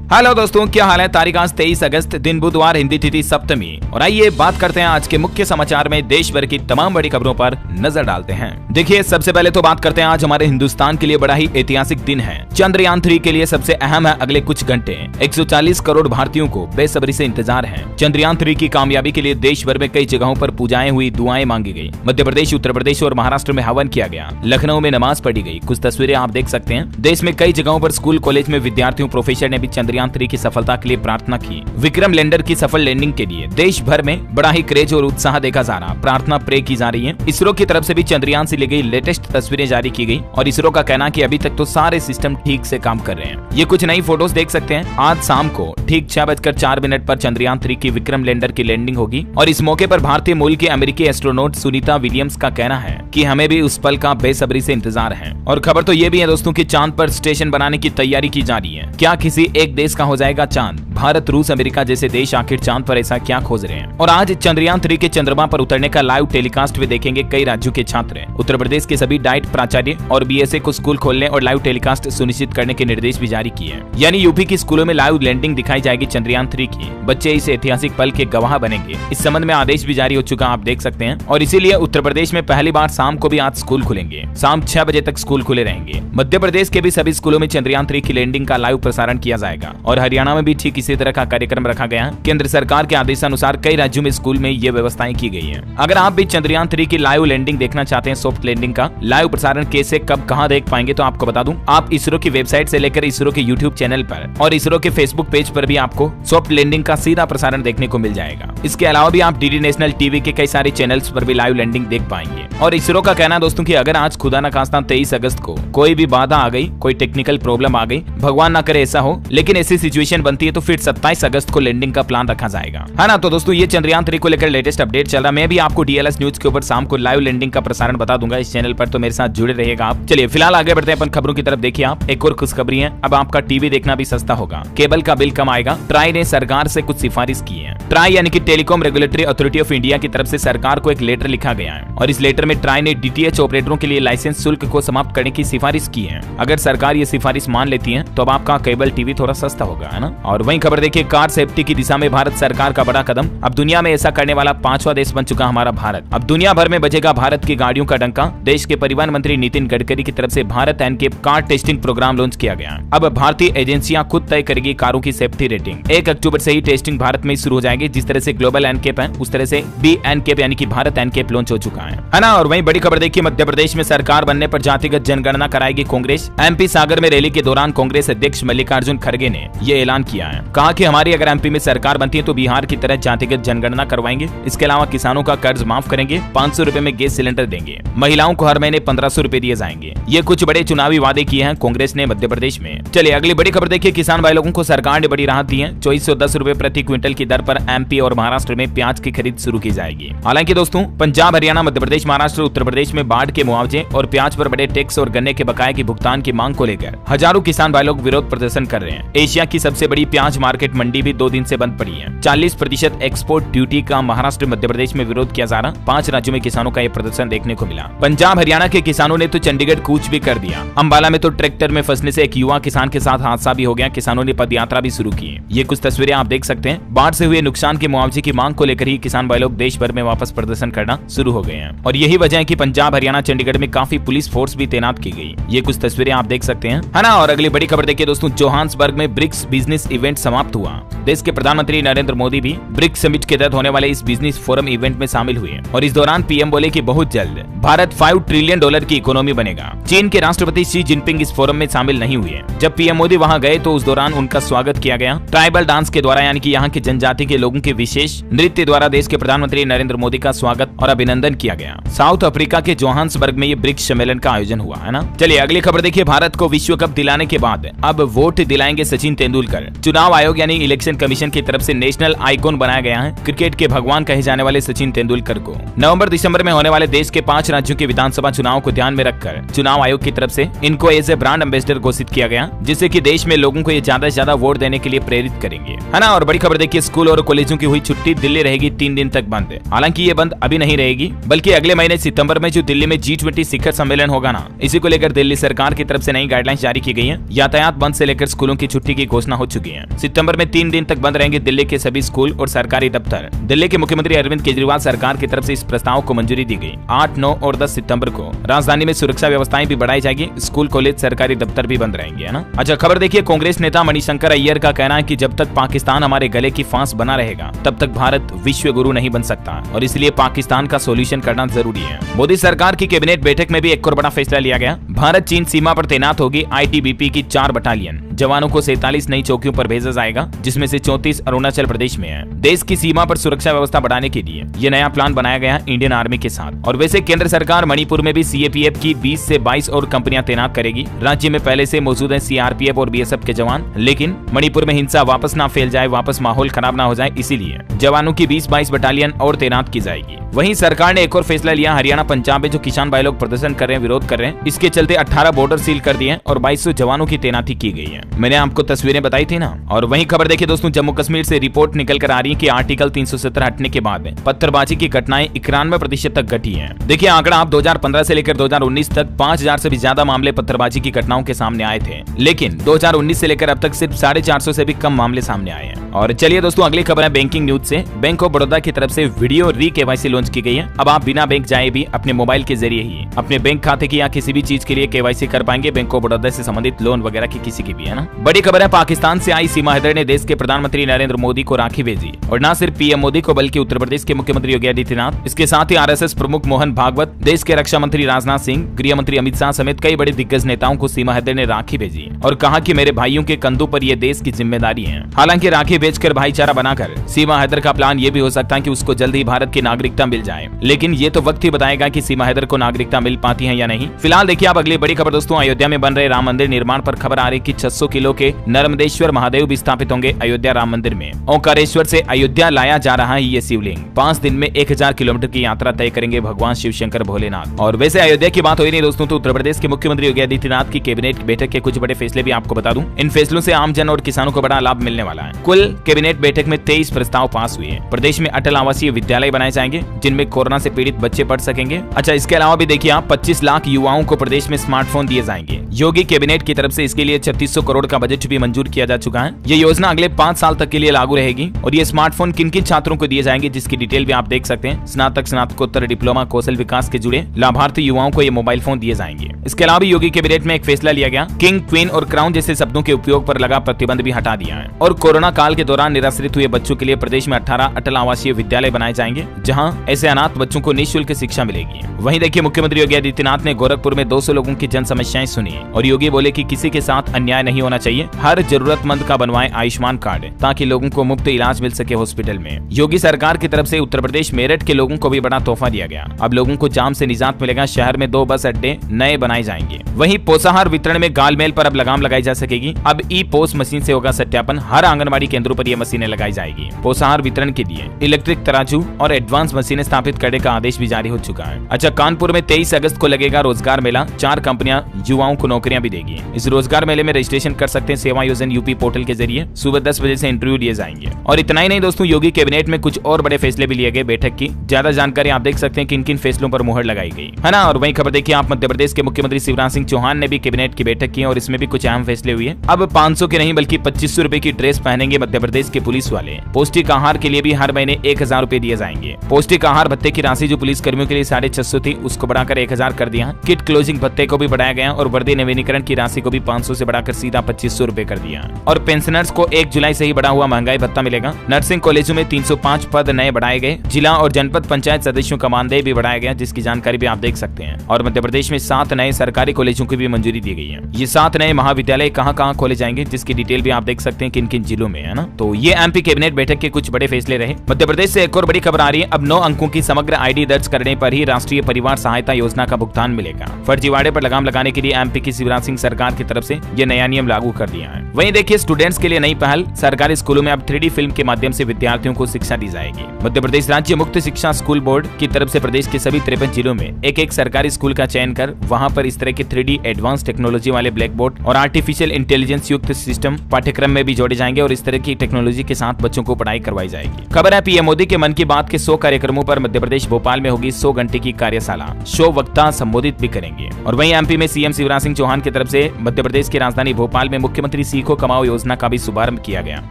Hello दोस्तों, क्या हाल है। तारीख आज 23 अगस्त, दिन बुधवार, हिंदी तिथि सप्तमी। और आइए बात करते हैं आज के मुख्य समाचार में देश भर की तमाम बड़ी खबरों पर नजर डालते हैं। देखिए, सबसे पहले तो बात करते हैं आज हमारे हिंदुस्तान के लिए बड़ा ही ऐतिहासिक दिन है। चंद्रयान 3 के लिए सबसे अहम है अगले कुछ घंटे। 140 करोड़ भारतीयों को बेसब्री से इंतजार है। चंद्रयान 3 की कामयाबी के लिए देश भर में कई जगहों पर पूजाएं हुई, दुआएं मांगी गई। मध्य प्रदेश, उत्तर प्रदेश और महाराष्ट्र में हवन किया गया। लखनऊ में नमाज पढ़ी गई। कुछ तस्वीरें आप देख सकते हैं। देश में कई जगहों पर स्कूल कॉलेज में विद्यार्थियों, प्रोफेसर ने भी चंद्रयान 3 की सफलता के लिए प्रार्थना की। विक्रम लैंडर की सफल लैंडिंग के लिए देश भर में बड़ा ही क्रेज और उत्साह देखा जा रहा। प्रार्थना प्रे की जा रही है। इसरो की तरफ से भी चंद्रयान से ली गई लेटेस्ट तस्वीरें जारी की गई और इसरो का कहना कि अभी तक तो सारे सिस्टम ठीक से काम कर रहे हैं। ये कुछ नई फोटोज देख सकते हैं। आज शाम को ठीक 6:04 पर चंद्रयान 3 की विक्रम लैंडर की लैंडिंग होगी और इस मौके पर भारतीय मूल के अमेरिकी एस्ट्रोनॉट सुनीता विलियम्स का कहना है कि हमें भी उस पल का बेसब्री से इंतजार है। और खबर तो ये भी है दोस्तों कि चांद पर स्टेशन बनाने की तैयारी की जा रही है। क्या किसी एक देश का हो जाएगा चांद? भारत, रूस, अमेरिका जैसे देश आखिर चांद पर ऐसा क्या खोज रहे हैं? और आज चंद्रयान 3 के चंद्रमा पर उतरने का लाइव टेलीकास्ट भी देखेंगे कई राज्यों के छात्र। उत्तर प्रदेश के सभी डाइट प्राचार्य और बीएसए को स्कूल खोलने और लाइव टेलीकास्ट सुनिश्चित करने के निर्देश भी जारी किए। यानी यूपी की स्कूलों में लाइव लैंडिंग दिखाई जाएगी चंद्रयान 3 की। बच्चे इस ऐतिहासिक पल के गवाह बनेंगे। इस संबंध में आदेश भी जारी हो चुका, आप देख सकते हैं। और इसीलिए उत्तर प्रदेश में पहली बार शाम को भी आज स्कूल खुलेंगे। शाम 6 बजे तक स्कूल खुले रहेंगे। मध्य प्रदेश के भी सभी स्कूलों में चंद्रयान 3 की लैंडिंग का लाइव प्रसारण किया जाएगा और हरियाणा में भी ठीक इसी तरह का कार्यक्रम रखा गया। केंद्र सरकार के आदेशानुसार कई राज्यों में स्कूल में ये व्यवस्थाएं की गई हैं। अगर आप भी चंद्रयान 3 की लाइव लैंडिंग देखना चाहते हैं, सॉफ्ट लैंडिंग का लाइव प्रसारण कैसे, कब, कहां देख पाएंगे, तो आपको बता दूं, आप इसरो की वेबसाइट से लेकर इसरो के यूट्यूब चैनल पर और इसरो के फेसबुक पेज पर भी आपको सॉफ्ट लैंडिंग का सीधा प्रसारण देखने को मिल जाएगा। इसके अलावा भी आप डीडी नेशनल टीवी के कई सारे चैनल्स पर भी लाइव लैंडिंग देख पाएंगे। और इसरो का कहना है दोस्तों कि अगर आज खुदा न खास्ता 23 अगस्त को कोई भी बाधा आ गई, कोई टेक्निकल प्रॉब्लम आ गई, भगवान ना करे ऐसा हो, लेकिन ऐसी सिचुएशन बनती है तो फिर 27 अगस्त को लैंडिंग का प्लान रखा जाएगा, है ना। तो दोस्तों, ये चंद्रयान 3 को लेकर लेटेस्ट अपडेट चल रहा। मैं भी आपको डीएलएस न्यूज के ऊपर शाम को लाइव लैंडिंग का प्रसारण बता दूंगा इस चैनल पर, तो मेरे साथ जुड़े रहिएगा आप। चलिए फिलहाल आगे बढ़ते हैं अपन खबरों की तरफ। देखिए आप, एक और खुशखबरी है, अब आपका टीवी देखना भी सस्ता होगा, केबल का बिल कम आएगा। ट्राई ने सरकार से कुछ सिफारिश की है। ट्राई यानी कि telecom regulatory authority of India की तरफ से सरकार को एक लेटर लिखा गया है और इस लेटर में ट्राई ने डीटीएच ऑपरेटरों के लिए लाइसेंस शुल्क को समाप्त करने की सिफारिश की है। अगर सरकार ये सिफारिश मान लेती है तो अब आपका केबल टीवी थोड़ा सस्ता होगा, है ना। और वहीं खबर देखिए, कार सेफ्टी की दिशा में भारत सरकार का बड़ा कदम। अब दुनिया में ऐसा करने वाला 5वां देश बन चुका हमारा भारत। अब दुनिया भर में बजेगा भारत की गाड़ियों का डंका। देश के परिवहन मंत्री नितिन गडकरी की तरफ से Bharat NCAP car testing program launch किया गया। अब भारतीय एजेंसियां खुद तय करेगी कारों की सेफ्टी रेटिंग। 1 अक्टूबर से ही टेस्टिंग भारत में शुरू हो जाएगी। जिस तरह से ग्लोबल एनकेप है, उस तरह से बी एनकेप यानी कि भारत एनकेप लॉन्च हो चुका है ना। और वहीं बड़ी खबर देखिए, मध्य प्रदेश में सरकार बनने पर जातिगत जनगणना कराएगी कांग्रेस। एमपी सागर में रैली के दौरान कांग्रेस अध्यक्ष मल्लिकार्जुन खड़गे ने ये ऐलान किया है। कहा कि हमारी अगर एमपी में सरकार बनती है तो बिहार की तरह जातिगत जनगणना करवाएंगे। इसके अलावा किसानों का कर्ज माफ करेंगे। 500 रुपए में गैस सिलेंडर देंगे। महिलाओं को हर महीने 1500 रुपए दिए जाएंगे। ये कुछ बड़े चुनावी वादे किए हैं कांग्रेस ने मध्य प्रदेश में। चलिए अगली बड़ी खबर देखिए, किसान भाई लोगों को सरकार ने बड़ी राहत दी है। 2410 रुपए प्रति क्विंटल की दर पर एमपी और महाराष्ट्र में प्याज की खरीद शुरू की जाएगी। हालांकि दोस्तों, पंजाब, हरियाणा, मध्य प्रदेश, महाराष्ट्र, उत्तर प्रदेश में बाढ़ के मुआवजे और प्याज पर बड़े टैक्स और गन्ने के बकाये की भुगतान की मांग को लेकर हजारों किसान भाई लोग विरोध प्रदर्शन कर रहे हैं। एशिया की सबसे बड़ी प्याज मार्केट मंडी भी 2 दिन से बंद पड़ी है। 40% एक्सपोर्ट ड्यूटी का महाराष्ट्र, मध्य प्रदेश में विरोध किया जा रहा। 5 राज्यों में किसानों का यह प्रदर्शन देखने को मिला। पंजाब, हरियाणा के किसानों ने तो चंडीगढ़ कूच भी कर दिया। अंबाला में तो ट्रैक्टर में फंसने से एक युवा किसान के साथ हादसा भी हो गया। किसानों ने पद यात्रा भी शुरू की। ये कुछ तस्वीरें आप देख सकते हैं। बाढ़ से हुए नुकसान के मुआवजे की मांग को लेकर ही किसान भाई लोग देश भर में वापस प्रदर्शन करना शुरू हो गए हैं और यही वजह है कि पंजाब, हरियाणा, चंडीगढ़ में काफी पुलिस फोर्स भी तैनात की गई। ये कुछ तस्वीरें आप देख सकते हैं, है ना। और अगली बड़ी खबर देखिए दोस्तों, जोहान्सबर्ग में ब्रिक्स बिजनेस इवेंट समाप्त हुआ। देश के प्रधानमंत्री नरेंद्र मोदी भी ब्रिक्स समिट के तहत होने वाले इस बिजनेस फोरम इवेंट में शामिल हुए और इस दौरान पीएम बोले कि बहुत जल्द भारत $5 ट्रिलियन की इकोनॉमी बनेगा। चीन के राष्ट्रपति शी जिनपिंग इस फोरम में शामिल नहीं हुए। जब पीएम मोदी वहां गए तो उस दौरान उनका स्वागत किया गया ट्राइबल डांस के द्वारा, यानी कि यहाँ की जनजाति के लोगों के विशेष नृत्य द्वारा देश के प्रधानमंत्री नरेंद्र मोदी का स्वागत और अभिनंदन किया गया। साउथ अफ्रीका के जोहान्सबर्ग में ये ब्रिक्स सम्मेलन का आयोजन हुआ, है ना। चलिए अगली खबर देखिए, भारत को विश्व कप दिलाने के बाद अब वोट दिलाएंगे सचिन तेंदुलकर। चुनाव आयोग यानी इलेक्शन कमीशन की तरफ से नेशनल आइकॉन बनाया गया है क्रिकेट के भगवान कहे जाने वाले सचिन तेंदुलकर को। नवंबर दिसंबर में होने वाले देश के 5 राज्यों के विधानसभा चुनाव को ध्यान में रखकर चुनाव आयोग की तरफ से इनको एज ए ब्रांड एम्बेसडर घोषित किया गया, जिससे कि देश में लोगों को ये ज्यादा से ज्यादा वोट देने के लिए प्रेरित करेंगे, है ना। और बड़ी खबर देखिए, स्कूल और कॉलेजों की हुई छुट्टी, दिल्ली रहेगी 3 दिन तक बंद। हालांकि ये बंद अभी नहीं रहेगी, बल्कि अगले महीने सितंबर में जो दिल्ली में G20 शिखर सम्मेलन होगा ना, इसी को लेकर दिल्ली सरकार की तरफ से नई गाइडलाइंस जारी की गई है। यातायात बंद से लेकर स्कूलों की छुट्टी की घोषणा हो चुकी है। सितंबर में 3 दिन तक बंद रहेंगे दिल्ली के सभी स्कूल और सरकारी दफ्तर। दिल्ली के मुख्यमंत्री अरविंद केजरीवाल सरकार की तरफ से इस प्रस्ताव को मंजूरी दी गई। 8, 9 और 10 सितंबर को राजधानी में सुरक्षा व्यवस्थाएं भी बढ़ाई जाएगी, स्कूल कॉलेज सरकारी दफ्तर भी बंद रहेंगे, है ना। अच्छा, खबर देखिए, कांग्रेस नेता मणिशंकर अय्यर का कहना है कि जब तक पाकिस्तान हमारे गले की फांस बना रहेगा तब तक भारत विश्व गुरु नहीं बन सकता और इसलिए पाकिस्तान का सोल्यूशन करना जरूरी है। मोदी सरकार की कैबिनेट बैठक में भी एक और बड़ा फैसला लिया गया। भारत चीन सीमा पर तैनात होगी ITBP की 4 बटालियन। जवानों को 47 नई चौकियों पर भेजा जाएगा, जिसमें से 34 अरुणाचल प्रदेश में है। देश की सीमा पर सुरक्षा व्यवस्था बढ़ाने के लिए ये नया प्लान बनाया गया है इंडियन आर्मी के साथ। और वैसे केंद्र सरकार मणिपुर में भी CAPF की 20 से 22 और कंपनियां तैनात करेगी। राज्य में पहले से मौजूद है CRPF और BSF के जवान, लेकिन मणिपुर में हिंसा वापस ना फैल जाए, वापस माहौल खराब ना हो जाए, इसीलिए जवानों की 20-22 बटालियन और तैनात की जाएगी। वहीं सरकार ने एक और फैसला लिया, हरियाणा पंजाब में जो किसान भाई लोग प्रदर्शन कर रहे हैं, विरोध कर रहे हैं, इसके चलते 18 बॉर्डर सील कर दिए और 2200 जवानों की तैनाती की गई है। मैंने आपको तस्वीरें बताई थी ना। और वहीं खबर देखिए दोस्तों, जम्मू कश्मीर से रिपोर्ट निकल कर आ रही है कि आर्टिकल 370 हटने के बाद पत्थरबाजी की घटनाएं 91% तक घटी है। देखिए आंकड़ा, आप 2015 से लेकर 2019 तक 5000 से भी ज्यादा मामले पत्थरबाजी की घटनाओं के सामने आए थे, लेकिन 2019 से लेकर अब तक सिर्फ 450 से भी कम मामले सामने आए हैं। और चलिए दोस्तों, अगली खबर है बैंकिंग न्यूज से। बैंक ऑफ बड़ौदा की तरफ से वीडियो KYC लॉन्च की गई है। अब आप बिना बैंक जाए भी अपने मोबाइल के जरिए ही अपने बैंक खाते की या किसी भी चीज के लिए KYC कर पाएंगे, बैंक ऑफ बड़ौदा से संबंधित लोन वगैरह की किसी की भी, है ना। बड़ी खबर है, पाकिस्तान से आई सीमा हैदर ने देश के प्रधानमंत्री नरेंद्र मोदी को राखी भेजी, और न सिर्फ PM मोदी को बल्कि उत्तर प्रदेश के मुख्यमंत्री योगी आदित्यनाथ, इसके साथ ही RSS प्रमुख मोहन भागवत, देश के रक्षा मंत्री राजनाथ सिंह, गृह मंत्री अमित शाह समेत कई बड़े दिग्गज नेताओं को सीमा हैदर ने राखी भेजी और कहा कि मेरे भाइयों के कंधों पर ये देश की जिम्मेदारी है। हालांकि राखी भेजकर भाईचारा बनाकर सीमा हैदर का प्लान ये भी हो सकता है कि उसको जल्द ही भारत की नागरिकता मिल जाए, लेकिन ये तो वक्त ही बताएगा कि सीमा हैदर को नागरिकता मिल पाती है या नहीं। फिलहाल देखिए आप अगली बड़ी खबर दोस्तों, अयोध्या में बन रहे राम मंदिर निर्माण पर खबर आ रही कि 600 किलो के नर्मदेश्वर महादेव भी स्थापित होंगे अयोध्या राम मंदिर में। ओंकारेश्वर से अयोध्या लाया जा रहा है ये शिवलिंग। 5 दिन में 1000 किलोमीटर की यात्रा तय करेंगे भगवान शिव शंकर भोलेनाथ। और वैसे अयोध्या की बात हो रही दोस्तों, तो उत्तर प्रदेश के मुख्यमंत्री योगी आदित्यनाथ की कैबिनेट बैठक के कुछ बड़े फैसले भी आपको बता दूं। इन फैसलों से आम जन और किसानों को बड़ा लाभ मिलने वाला है। कुल कैबिनेट बैठक में 23 प्रस्ताव पास हुए हैं। प्रदेश में अटल आवासीय विद्यालय बनाए जाएंगे जिनमें कोरोना से पीड़ित बच्चे पढ़ सकेंगे। अच्छा, इसके अलावा भी देखिए आप 25 लाख युवाओं को प्रदेश में स्मार्टफोन दिए जाएंगे। योगी कैबिनेट की तरफ से इसके लिए 3600 करोड़ का बजट भी मंजूर किया जा चुका है। ये योजना अगले 5 साल तक के लिए लागू रहेगी। और ये स्मार्टफोन किन किन छात्रों को दिए जाएंगे जिसकी डिटेल भी आप देख सकते हैं। स्नातक, स्नातकोत्तर, डिप्लोमा, कौशल विकास के जुड़े लाभार्थी युवाओं को ये मोबाइल फोन दिए जाएंगे। इसके अलावा योगी कैबिनेट में एक फैसला लिया गया, किंग, क्वीन और क्राउन जैसे शब्दों के उपयोग पर लगा प्रतिबंध भी हटा दिया है। और कोरोना काल के दौरान निराश्रित हुए बच्चों के लिए प्रदेश में 18 अटल आवासीय विद्यालय बनाए जाएंगे जहां ऐसे अनाथ बच्चों को निःशुल्क शिक्षा मिलेगी। वहीं देखिए मुख्यमंत्री योगी आदित्यनाथ ने गोरखपुर में 200 लोगों की जन समस्याएं सुनी और योगी बोले कि किसी के साथ अन्याय नहीं होना चाहिए, हर जरूरतमंद का बनवाएं आयुष्मान कार्ड ताकि लोगों को मुफ्त इलाज मिल सके हॉस्पिटल में। योगी सरकार की तरफ से उत्तर प्रदेश मेरठ के लोगों को भी बड़ा तोहफा दिया गया। अब लोगों को जाम से निजात मिलेगा, शहर में 2 बस अड्डे नए बनाए जाएंगे। वहीं पोषाहार वितरण में गालमेल पर अब लगाम लगाई जा सकेगी। अब ई-पोस मशीन से होगा सत्यापन, हर आंगनबाड़ी केंद्रों पर ये मशीनें लगाई जाएगी। पोषाहार वितरण के लिए इलेक्ट्रिक तराजू और एडवांस मशीनें स्थापित करने का आदेश भी जारी हो चुका है। अच्छा, कानपुर में 23 अगस्त को लगेगा रोजगार मेला, 4 कंपनियां युवाओं को नौकरियां भी देगी। इस रोजगार मेले में रजिस्ट्रेशन कर सकते हैं सेवा योजन यूपी पोर्टल के जरिए। सुबह 10 बजे से इंटरव्यू लिए जाएंगे। और इतना ही नहीं दोस्तों, योगी कैबिनेट में कुछ और बड़े फैसले भी लिए गए बैठक की। ज्यादा जानकारी आप देख सकते हैं किन किन फैसलों पर मुहर लगाई गई है ना। और वही खबर देखिए आप, मध्य प्रदेश के मुख्यमंत्री शिवराज सिंह चौहान ने भी कैबिनेट की बैठक की और इसमें भी कुछ अहम फैसले हुए। अब 500 के नहीं बल्कि 2500 रुपए की ड्रेस पहनेंगे मध्य प्रदेश के पुलिस वाले। पौष्टिक आहार के लिए भी हर महीने 1000 रुपए दिए जाएंगे। पौष्टिक आहार भत्ते की राशि जो पुलिस कर्मियों के लिए 650 थी उसको बढ़ाकर 1000 कर दिया। किट क्लोजिंग भत्ते को भी बढ़ाया गया और वर्दी नवीनीकरण की राशि को भी 500 से बढ़ाकर सीधा 2500 रुपए कर दिया। और पेंशनर्स को 1 जुलाई से ही बढ़ा हुआ महंगाई भत्ता मिलेगा। नर्सिंग कॉलेजों में 305 पद नए बढ़ाए गए। जिला और जनपद पंचायत सदस्यों का मानदेय भी बढ़ाया गया जिसकी जानकारी भी आप देख सकते हैं। और मध्य प्रदेश में 7 नए सरकारी कॉलेजों की भी मंजूरी दी गई है। ये 7 नए महाविद्यालय कहां-कहां खोले जाएंगे जिसकी डिटेल भी आप देख सकते हैं किन किन जिलों में, है ना। तो ये एमपी कैबिनेट बैठक के कुछ बड़े फैसले रहे। मध्य प्रदेश से एक और बड़ी खबर आ रही है। अब 9 अंकों की समग्र आईडी दर्ज करने पर ही राष्ट्रीय परिवार सहायता योजना का भुगतान मिलेगा। फर्जीवाड़े पर लगाम लगाने के लिए एमपी की शिवराज सिंह सरकार की तरफ से ये नया नियम लागू कर दिया है। वहीं देखिए स्टूडेंट्स के लिए नई पहल, सरकारी स्कूलों में अब 3D फिल्म के माध्यम से विद्यार्थियों को शिक्षा दी जाएगी। मध्य प्रदेश राज्य मुक्त शिक्षा स्कूल बोर्ड की तरफ से प्रदेश के सभी 53 जिलों में एक सरकारी स्कूल का चयन कर वहां पर इस तरह के 3D एडवांस टेक्नोलॉजी वाले ब्लैक बोर्ड और आर्टिफिशियल इंटेलिजेंस युक्त सिस्टम पाठ्यक्रम में भी जोड़े जाएंगे और इस तरह की टेक्नोलॉजी के साथ बच्चों को पढ़ाई करवाई जाएगी। खबर है पीएम मोदी के मन की बात के 100 कार्यक्रमों पर मध्य प्रदेश भोपाल में होगी 100 घंटे की कार्यशाला। 100 वक्ता संबोधित भी करेंगे। और वहीं एमपी में सीएम शिवराज सिंह चौहान की तरफ से मध्य प्रदेश की राजधानी भोपाल में मुख्यमंत्री सीखो कमाओ योजना का भी शुभारंभ किया गया।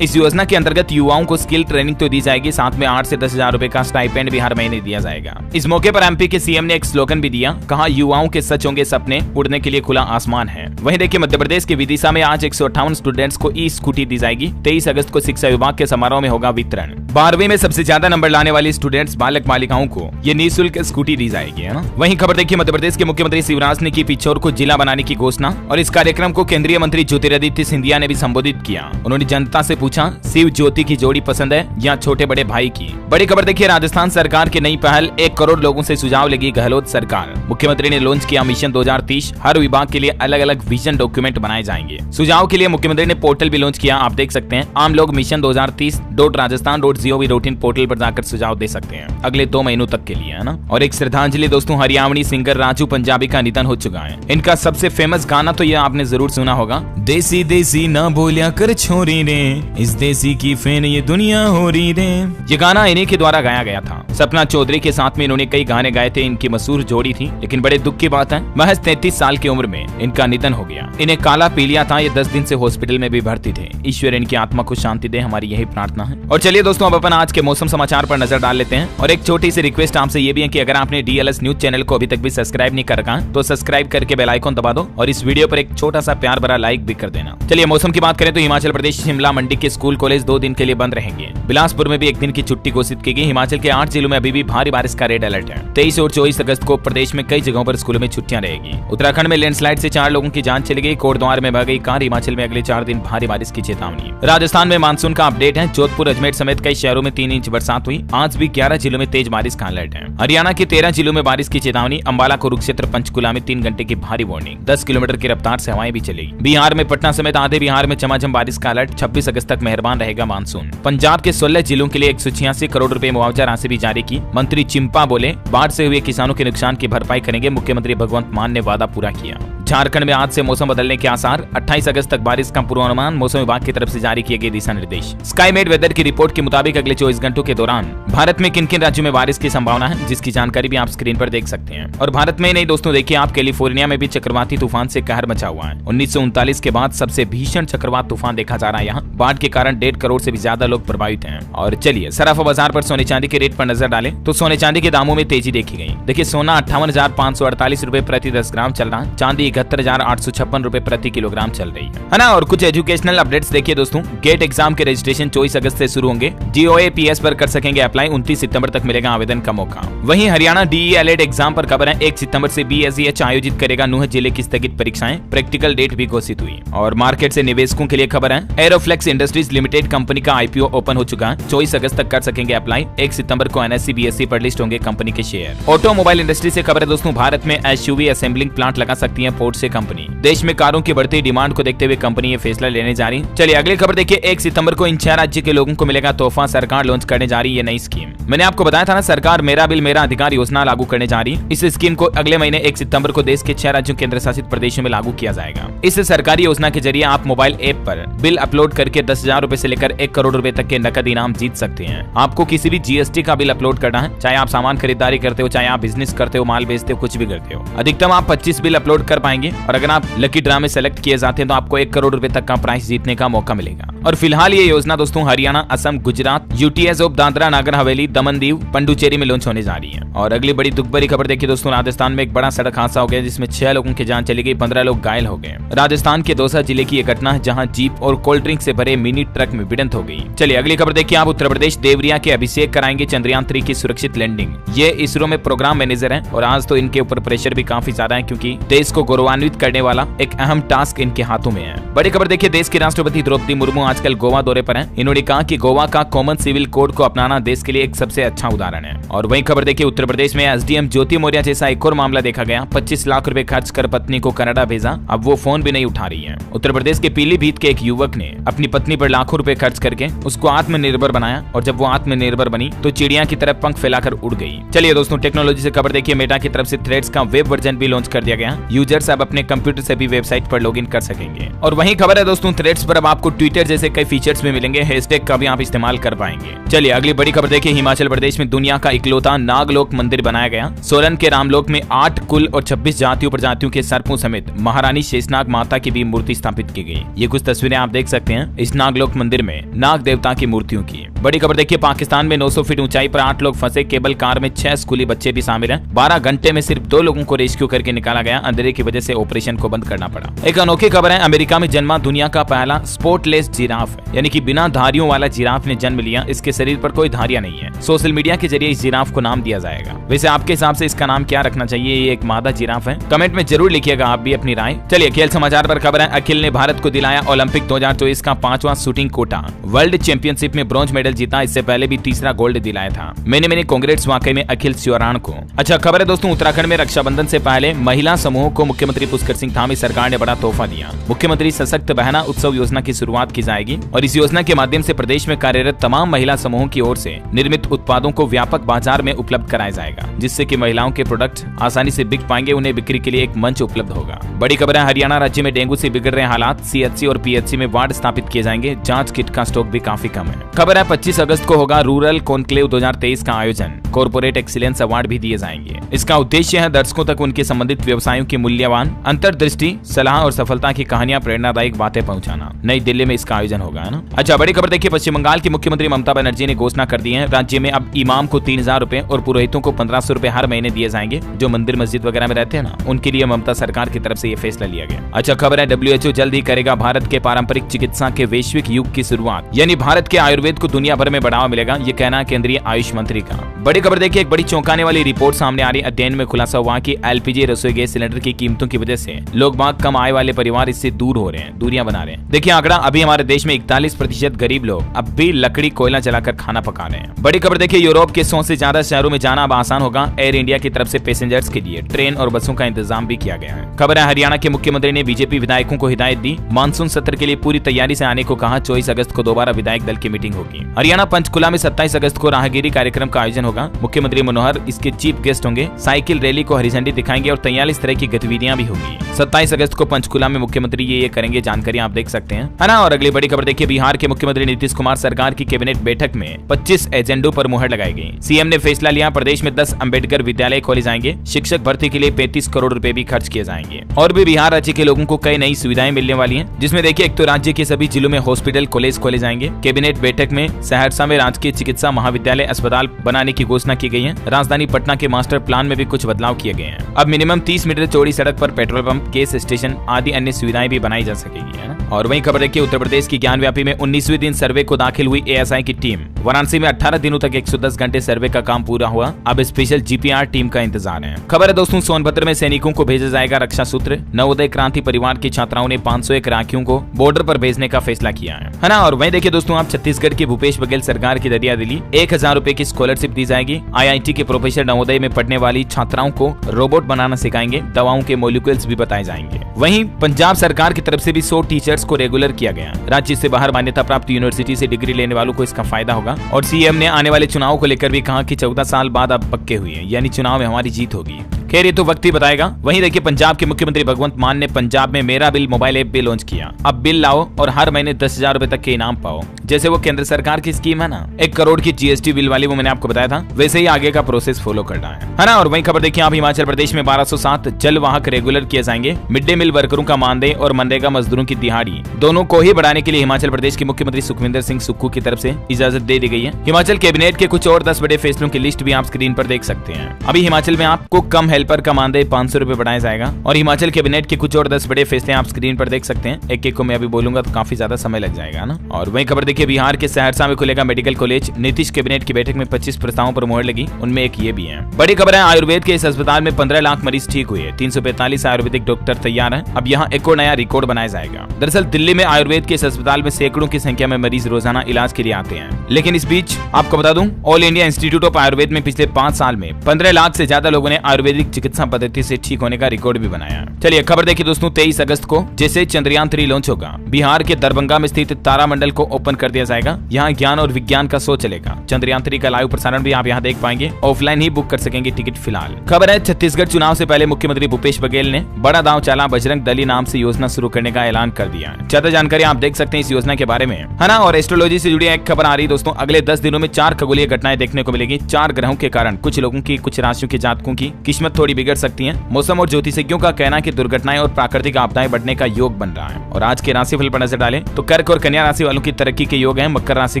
इस योजना के अंतर्गत युवाओं को स्किल ट्रेनिंग तो दी जाएगी, साथ में 8 से 10 हजार रुपए का स्टाइपेंड भी हर महीने दिया जाएगा। इस मौके पर एमपी के सीएम ने एक स्लोगन भी दिया, कहा युवाओं के सच होंगे सपने, उड़ने के लिए खुला आसमान है। वहीं देखिए मध्य प्रदेश के विदिशा में आज 158 स्टूडेंट्स को ई स्कूटी दी जाएगी। 23 अगस्त को शिक्षा विभाग के समारोह में होगा वितरण। 12वीं में सबसे ज्यादा नंबर लाने वाली स्टूडेंट्स बालक बालिकाओं को ये निःशुल्क स्कूटी दी जाएगी, है ना। वहीं खबर देखिए मध्य प्रदेश के मुख्यमंत्री शिवराज ने की पिछोर को जिला बनाने की घोषणा और इस कार्यक्रम को केंद्रीय मंत्री ज्योतिरादित्य सिंधिया ने भी संबोधित किया। उन्होंने जनता से पूछा शिव ज्योति की जोड़ी पसंद है या छोटे बड़े भाई की। बड़ी खबर देखिए राजस्थान सरकार की नई पहल, 1 करोड़ लोगों से सुझाव लेगी गहलोत सरकार। मुख्यमंत्री ने लॉन्च किया मिशन 2030। हर विभाग के लिए अलग अलग विजन डॉक्यूमेंट बनाए जाएंगे। सुझाव के लिए मुख्यमंत्री ने पोर्टल भी लॉन्च किया। आप देख सकते हैं आम लोग मिशन 2030.rajasthan.gov.in पोर्टल पर जाकर सुझाव दे सकते हैं अगले 2 महीनों तक के लिए, है ना। और एक श्रद्धांजलि दोस्तों, हरियाणवी सिंगर राजू पंजाबी का निधन हो चुका है। इनका सबसे फेमस गाना तो ये आपने जरूर सुना होगा, देसी देसी ना बोलिया कर छोरी रे, इस देसी की फैन ये दुनिया हो रही रे। ये गाना इन्हीं के द्वारा गाया गया था। सपना चौधरी के साथ में इन्होंने कई गाने गाए थे। इनकी मशहूर जोड़ी थी, लेकिन बड़े दुख की बात है महज 33 साल की उम्र में इनका निधन हो गया। इन्हें काला पीलिया था। ये 10 दिन से हॉस्पिटल में भी भर्ती थे। ईश्वर इनकी आत्मा को शांति दे, हमारी यही प्रार्थना है। और चलिए दोस्तों अब अपन आज के मौसम समाचार पर नजर डाल लेते हैं। और एक छोटी सी रिक्वेस्ट आपसे ये भी है कि अगर आपने डीएलएस न्यूज चैनल को अभी तक भी सब्सक्राइब नहीं कर रखा तो सब्सक्राइब करके बेल आइकन दबा दो और इस वीडियो पर एक छोटा सा प्यार भरा लाइक भी कर देना। चलिए मौसम की बात करें तो हिमाचल प्रदेश शिमला मंडी के स्कूल कॉलेज 2 दिन के लिए बंद रहेंगे। बिलासपुर में भी 1 दिन की छुट्टी घोषित की गई। हिमाचल के 8 जिलों में अभी भी भारी बारिश का रेड अलर्ट है। 23 और 24 अगस्त को प्रदेश में कई जगहों पर स्कूलों में छुट्टियां रहेगी। उत्तराखंड में लैंडस्लाइड से 4 लोगों की जान चली गई। कोटद्वार में बह गई कार। हिमाचल में अगले 4 दिन भारी बारिश की चेतावनी। राजस्थान में मानसून का अपडेट है। जोधपुर अजमेर समेत कई शहरों में 3 इंच बरसात हुई। आज भी 11 जिलों में तेज बारिश का अलर्ट है। हरियाणा के 13 जिलों में बारिश की चेतावनी। अंबाला, कुरुक्षेत्र, पंचकुला में 3 घंटे की भारी वार्निंग। 10 किलोमीटर की रफ्तार से हवाएं भी चलेगी। बिहार में पटना समेत आधे बिहार में झमाझम बारिश का अलर्ट। 26 अगस्त तक मेहरबान रहेगा मानसून। पंजाब के 16 जिलों के लिए 186 करोड़ रुपए मुआवजा राशि भी जारी की। मंत्री चिंपा बोले बाढ़ से हुए किसानों के नुकसान की भरपाई करेंगे। मुख्यमंत्री भगवंत मान ने वादा पूरा किया। झारखंड में आज से मौसम बदलने के आसार। 28 अगस्त तक बारिश का पूर्वानुमान। मौसम विभाग की तरफ से जारी किए गए दिशा निर्देश। स्काईमेट वेदर की रिपोर्ट के मुताबिक अगले 24 घंटों के दौरान भारत में किन किन राज्यों में बारिश की संभावना है, जिसकी जानकारी भी आप स्क्रीन पर देख सकते हैं। और भारत में नहीं दोस्तों, देखिए आप कैलिफोर्निया में भी चक्रवाती तूफान से कहर मचा हुआ है। 1939 के बाद सबसे भीषण चक्रवात तूफान देखा जा रहा है यहाँ। बाढ़ के कारण 1.5 करोड़ से भी ज्यादा लोग प्रभावित हैं। और चलिए सराफा बाजार पर सोने चांदी के रेट पर नजर डालें तो सोने चांदी के दामों में तेजी देखी गई। देखिए सोना 58,548 रुपए प्रति 10 ग्राम चल रहा है। चांदी 71,856 रुपए प्रति किलोग्राम चल रही है ना। और कुछ एजुकेशनल अपडेट्स देखिए दोस्तों, गेट एग्जाम के रजिस्ट्रेशन 24 अगस्त से शुरू होंगे। GOAPS पर कर सकेंगे अप्लाई। 29 सितंबर तक मिलेगा आवेदन का मौका। वहीं हरियाणा DELED एग्जाम पर खबर है 1 सितंबर से BSEH आयोजित करेगा नूंह जिले की स्थगित परीक्षाएं। प्रैक्टिकल डेट भी घोषित हुई। और मार्केट से निवेशकों के लिए खबर है एरोफ्लेक्स इंडस्ट्रीज लिमिटेड कंपनी का IPO ओपन हो चुका है। 24 अगस्त तक कर सकेंगे अप्लाई। 1 सितंबर को NSE BSE पर लिस्ट होंगे कंपनी के शेयर। ऑटोमोबाइल इंडस्ट्री से खबर है दोस्तों, भारत में SUV असेंबलिंग प्लांट लगा सकती है पोर्ट से कंपनी। देश में कारों की बढ़ती डिमांड को देखते हुए कंपनी ये फैसला लेने जा रही। चलिए अगली खबर देखिए, 1 सितंबर को इन 6 राज्य के लोगों को मिलेगा तोहफा। सरकार लॉन्च करने जा रही है नई स्कीम। मैंने आपको बताया था ना, सरकार मेरा बिल मेरा अधिकार योजना लागू करने जा रही है। इस स्कीम को अगले महीने 1 सितंबर को देश के 6 राज्यों केंद्र शासित प्रदेशों में लागू किया जाएगा। इस सरकारी योजना के जरिए आप मोबाइल ऐप पर बिल अपलोड करके 10,000 रुपए से लेकर 1 करोड़ रुपए तक के नकद इनाम जीत सकते हैं। आपको किसी भी GST का बिल अपलोड करना है, चाहे आप सामान खरीदारी करते हो, चाहे आप बिजनेस करते हो, माल बेचते हो, कुछ भी करते हो। अधिकतम आप 25 बिल अपलोड कर पाएंगे। और अगर आप लकी ड्रा में सेलेक्ट किए जाते हैं तो आपको 1 करोड़ रुपए तक का प्राइस जीतने का मौका मिलेगा। और फिलहाल ये योजना दोस्तों हरियाणा, असम, गुजरात, UTS ऑफ दादरा नागर हवेली, दमन दीव, पंडुचेरी में लॉन्च होने जा रही है। और अगली बड़ी दुख भरी खबर देखिए दोस्तों, राजस्थान में एक बड़ा सड़क हादसा हो गया जिसमें 6 लोगों की जान चली गई, 15 लोग घायल हो गए। राजस्थान के दौसा जिले की यह घटना है जहां जीप और कोल्ड ड्रिंक से भरे मिनी ट्रक में भिड़ंत हो गई। चलिए अगली खबर देखिए आप, उत्तर प्रदेश देवरिया के अभिषेक कराएंगे चंद्रयान 3 की सुरक्षित लैंडिंग। ये इसरो में प्रोग्राम मैनेजर हैं और आज तो इनके ऊपर प्रेशर भी काफी ज्यादा है क्योंकि देश को गौरवान्वित करने वाला एक अहम टास्क इनके हाथों में है। बड़ी खबर देखिए, देश की राष्ट्रपति द्रौपदी मुर्मू आजकल गोवा दौरे पर हैं। इन्होंने कहा कि गोवा का कॉमन सिविल कोड को अपनाना देश के लिए एक सबसे अच्छा उदाहरण है। और वहीं खबर देखिए उत्तर प्रदेश में एसडीएम ज्योति मौर्य जैसा एक और मामला देखा गया। 25 लाख रुपए खर्च कर पत्नी को कनाडा भेजा, अब वो फोन भी नहीं उठा रही है। उत्तर प्रदेश के पीलीभीत के एक युवक ने अपनी पत्नी पर लाखों रुपए खर्च करके उसको आत्मनिर्भर बनाया और जब वो आत्मनिर्भर बनी तो चिड़िया की तरफ पंख फैलाकर उड़ गई। चलिए दोस्तों, टेक्नोलॉजी से खबर देखिए मेटा की तरफ से थ्रेड्स का वेब वर्जन भी लॉन्च कर दिया गया। यूजर्स अब अपने कंप्यूटर से भी वेबसाइट पर लॉगिन कर सकेंगे। और वहीं खबर है दोस्तों, थ्रेड्स पर अब आपको ट्विटर जैसे कई फीचर्स भी मिलेंगे, हैशटैग का भी आप इस्तेमाल कर पाएंगे। चलिए अगली बड़ी खबर देखिए, हिमाचल प्रदेश में दुनिया का इकलौता नागलोक मंदिर बनाया गया। सोलन के रामलोक में 8 कुल और 26 जातियों प्रजातियों के सर्पों समेत महारानी शेषनाग माता की भी मूर्ति स्थापित की गई। ये कुछ तस्वीरें आप देख सकते हैं इस नागलोक मंदिर में नाग देवता की मूर्तियों की। बड़ी खबर देखिए, पाकिस्तान में 900 फीट ऊंचाई पर 8 लोग फंसे, केबल कार में 6 स्कूली बच्चे भी शामिल हैं। 12 घंटे में सिर्फ 2 लोगों को रेस्क्यू करके निकाला गया। अंधेरे की वजह से ऑपरेशन को बंद करना पड़ा। एक अनोखी खबर है, अमेरिका में जन्मा दुनिया का पहला स्पोर्टलेस जिराफ, यानी कि बिना धारियों वाला जिराफ ने जन्म लिया। इसके शरीर पर कोई धारियां नहीं है। सोशल मीडिया के जरिए इस जिराफ को नाम दिया जाएगा। वैसे आपके हिसाब से इसका नाम क्या रखना चाहिए? ये एक मादा जिराफ है। कमेंट में जरूर लिखिएगा आप भी अपनी राय। चलिए खेल समाचार पर खबर है, अखिल ने भारत को दिलाया ओलंपिक 2024 का 5वां शूटिंग कोटा। वर्ल्ड चैंपियनशिप में ब्रॉन्ज मेडल जीता, इससे पहले भी तीसरा गोल्ड दिलाया था। मैंने कांग्रेस वाकई में अखिल शिवराण को। अच्छा खबर है दोस्तों, उत्तराखंड में रक्षाबंधन से पहले महिला समूह को मुख्यमंत्री पुष्कर सिंह धामी सरकार ने बड़ा तोहफा दिया। मुख्यमंत्री सशक्त बहना उत्सव योजना की शुरुआत की जाएगी और इस योजना के माध्यम से प्रदेश में कार्यरत तमाम महिला समूहों की ओर से निर्मित उत्पादों को व्यापक बाजार में उपलब्ध कराया जाएगा, जिससे कि महिलाओं के प्रोडक्ट आसानी से बिक पाएंगे। उन्हें बिक्री के लिए एक मंच उपलब्ध होगा। बड़ी खबर है, हरियाणा राज्य में डेंगू से बिगड़ रहे हालात, सीएचसी और पीएचसी में वार्ड स्थापित किए जाएंगे। जांच किट का स्टॉक भी काफी कम है। खबर है 25 अगस्त को होगा रूरल कॉन्क्लेव 2023 का आयोजन। कॉर्पोरेट एक्सीलेंस अवार्ड भी दिए जाएंगे। इसका उद्देश्य है दर्शकों तक उनके संबंधित व्यवसायों की मूल्यवान अंतर्दृष्टि, सलाह और सफलता की कहानियां, प्रेरणादायक बातें पहुंचाना। नई दिल्ली में इसका आयोजन होगा ना। अच्छा बड़ी खबर देखिए, पश्चिम बंगाल की मुख्यमंत्री ममता बनर्जी ने घोषणा कर दी है, राज्य में अब इमाम को 3000 रुपए और पुरोहितों को 1500 रुपए हर महीने दिए जाएंगे। जो मंदिर मस्जिद वगैरह में रहते हैं ना, उनके लिए ममता सरकार की तरफ से ये फैसला लिया गया। अच्छा खबर है, WHO जल्द ही करेगा भारत के पारंपरिक चिकित्सा के वैश्विक युग की शुरुआत, यानी भारत के आयुर्वेद को दुनिया भर में बढ़ावा मिलेगा। ये कहना है केंद्रीय आयुष मंत्री का। बड़ी खबर देखिए, एक बड़ी चौंकाने वाली रिपोर्ट सामने आ रही। अध्ययन में खुलासा हुआ कि LPG रसोई गैस सिलेंडर की कीमतों की वजह से लोग बाग कम आय वाले परिवार इससे दूर हो रहे हैं, दूरियां बना रहे हैं। देखिए आंकड़ा, अभी हमारे देश में 41% गरीब लोग अब भी लकड़ी कोयला जलाकर खाना पका रहे हैं। बड़ी खबर देखिए, यूरोप के 100 से ज्यादा शहरों में जाना अब आसान होगा। एयर इंडिया की तरफ से पैसेंजर्स के लिए ट्रेन और बसों का इंतजाम भी किया गया है। खबर है, हरियाणा के मुख्यमंत्री ने बीजेपी विधायकों को हिदायत दी, मानसून सत्र के लिए पूरी तैयारी से आने को कहा। 24 अगस्त को दोबारा विधायक दल की मीटिंग होगी। हरियाणा पंचकुला में 27 अगस्त को राहगिरी कार्यक्रम का आयोजन होगा। मुख्यमंत्री मनोहर इसके चीफ गेस्ट होंगे। साइकिल रैली को हरी झंडी दिखाएंगे और 43 तरह की गतिविधियां भी होंगी। 27 अगस्त को पंचकुला में मुख्यमंत्री ये करेंगे, जानकारी आप देख सकते हैं, है ना। और अगली बड़ी खबर देखिए, बिहार के मुख्यमंत्री नीतीश कुमार सरकार की कैबिनेट बैठक में 25 एजेंडों पर मुहर लगाई गई। सीएम ने फैसला लिया, प्रदेश में 10 अंबेडकर विद्यालय खोले जाएंगे। शिक्षक भर्ती के लिए 35 करोड़ रुपए भी खर्च किए जाएंगे। और भी बिहार राज्य के लोगों को कई नई सुविधाएं मिलने वाली हैं, जिसमें देखिए एक तो राज्य के सभी जिलों में हॉस्पिटल कॉलेज खोले जाएंगे। कैबिनेट बैठक में सहरसा में राजकीय चिकित्सा महाविद्यालय अस्पताल बनाने की घोषणा की गई है। राजधानी पटना के मास्टर प्लान में भी कुछ बदलाव किए गए हैं। अब मिनिमम 30 मीटर चौड़ी सड़क पर पेट्रोल पंप, गैस स्टेशन आदि अन्य सुविधाएं भी बनाई जा सकेगी, है ना। और वहीं खबर देखिए, उत्तर प्रदेश की ज्ञानव्यापी में 19वें दिन सर्वे को दाखिल हुई ASI की टीम। वाराणसी में 18 दिनों तक 110 घंटे सर्वे का काम पूरा हुआ। अब स्पेशल GPR टीम का इंतजार है। खबर है दोस्तों, सोनभद्र में सैनिकों को भेजा जाएगा रक्षा सूत्र। नवोदय क्रांति परिवार की छात्राओं ने 501 राखियों को बॉर्डर पर भेजने का फैसला किया है ना। और वहीं देखिए दोस्तों, आप छत्तीसगढ़ की भूपेश बघेल सरकार की दरिया दिली 1000 रुपए की स्कॉलरशिप दी जाएगी। IIT के प्रोफेसर नवोदय में पढ़ने वाली छात्राओं को रोबोट बनाना सिखाएंगे। दवाओं के मॉलिक्यूल्स भी बताए जाएंगे। वहीं पंजाब सरकार की तरफ से भी 100 टीचर्स को रेगुलर किया गया। राज्य से बाहर मान्यता प्राप्त यूनिवर्सिटी से डिग्री लेने वालों को इसका फायदा होगा। और CM ने आने वाले चुनाव को लेकर भी कहा कि 14 साल बाद अब पक्के हुए हैं, यानी चुनाव में हमारी जीत होगी। खैर ये तो वक्त ही बताएगा। वहीं देखिए, पंजाब के मुख्यमंत्री भगवंत मान ने पंजाब में मेरा बिल मोबाइल ऐप भी लॉन्च किया। अब बिल लाओ और हर महीने 10,000 रुपए तक के इनाम पाओ। जैसे वो केंद्र सरकार की स्कीम है ना, 1 करोड़ की GST बिल वाली, वो मैंने आपको बताया था, वैसे ही आगे का प्रोसेस फॉलो करना है ना। और वहीं खबर देखिए, आप हिमाचल प्रदेश में 1207 जलवाहक रेगुलर किए जाएंगे। मिड डे मिल वर्करों का मानदेय और मनरेगा मजदूरों की दिहाड़ी दोनों को ही बढ़ाने के लिए हिमाचल प्रदेश के मुख्यमंत्री सुखविंदर सिंह सुक्खू की तरफ से इजाजत दे दी गई है। हिमाचल कैबिनेट के कुछ और 10 बड़े फैसलों की लिस्ट भी आप स्क्रीन पर देख सकते हैं। अभी हिमाचल में आपको कम हेल्पर का मानदेय 500 रुपए बढ़ाया जाएगा। और हिमाचल कैबिनेट के कुछ और 10 बड़े फैसले आप स्क्रीन पर देख सकते हैं। एक एक को मैं अभी बोलूंगा तो काफी ज्यादा समय लग जाएगा ना। और वहीं खबर देखिए, बिहार के सहरसा में खुलेगा मेडिकल कॉलेज। नीतीश कैबिनेट की बैठक में 25 प्रस्तावों पर मुहर लगी, उनमें एक ये भी है। बड़ी खबर है, आयुर्वेद के इस अस्पताल में 15 लाख मरीज ठीक हुए। 345 आयुर्वेदिक डॉक्टर तैयार हैं। अब यहाँ एक और नया रिकॉर्ड बनाया जाएगा। दरअसल दिल्ली में आयुर्वेद के इस अस्पताल में सैकड़ों की संख्या में मरीज रोजाना इलाज के लिए आते हैं। लेकिन इस बीच आपको बता दूं, all India institute of Ayurveda में पिछले 5 साल में 15 लाख से ज्यादा लोगों ने आयुर्वेदिक चिकित्सा पद्धति से ठीक होने का रिकॉर्ड भी बनाया। चलिए खबर देखिए दोस्तों, 23 अगस्त को जैसे चंद्रयान 3 लॉन्च होगा, बिहार के दरभंगा में स्थित तारामंडल को ओपन कर दिया जाएगा। यहाँ ज्ञान और विज्ञान का शो चलेगा। चंद्रयान 3 का लाइव प्रसारण भी आप यहाँ देख पाएंगे। ऑफलाइन ही बुक कर सकेंगे टिकट फिलहाल। खबर है, छत्तीसगढ़ चुनाव से पहले मुख्यमंत्री भूपेश बघेल ने बड़ा दांव चाला बजरंग दली नाम से योजना शुरू करने का ऐलान कर दिया। ज्यादा जानकारी आप देख सकते हैं इस योजना के बारे में, है ना। और एस्ट्रोलॉजी से जुड़ी एक खबर आ रही दोस्तों, अगले 10 दिनों में 4 खगोलीय घटनाएं देखने को मिलेगी। 4 ग्रहों के कारण कुछ लोगों की, कुछ राशियों के जातकों की किस्मत थोड़ी बिगड़ सकती है। मौसम और ज्योतिषज्ञों का कहना है कि दुर्घटनाएं और प्राकृतिक आपदाएं बढ़ने का योग बन रहा है। और आज के राशिफल पर नजर डालें तो कर्क और कन्या राशि वालों की तरक्की के योग है। मकर राशि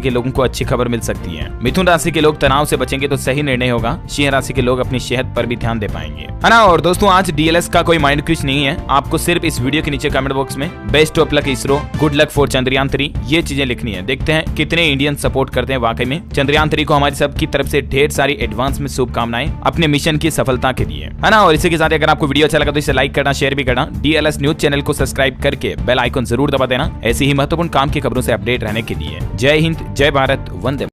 के लोगों को अच्छी खबर मिल सकती है। मिथुन राशि के लोग तनाव से बचेंगे तो सही निर्णय होगा। सिंह राशि के लोग अपनी सेहत पर भी ध्यान दे पाएंगे, है ना। और दोस्तों आज डीएलएस का कोई माइंड क्विज नहीं है। आपको सिर्फ इस वीडियो के नीचे कमेंट बॉक्स में best of luck ISRO, good luck for Chandrayaan 3 ये चीजें लिखनी है। देखते हैं कितने इंडियन सपोर्ट करते हैं वाकई में चंद्रयान 3 को। हमारी सबकी तरफ से ढेर सारी एडवांस में शुभकामनाएं अपने मिशन की सफलता के लिए, है ना। और इसी के साथ अगर आपको वीडियो अच्छा लगा तो इसे लाइक करना, शेयर भी करना। डीएलएस न्यूज चैनल को सब्सक्राइब करके बेल आइकन जरूर दबा देना, ऐसी ही महत्वपूर्ण काम की खबरों से अपडेट रहने के लिए। जय हिंद, जय भारत, वंदे।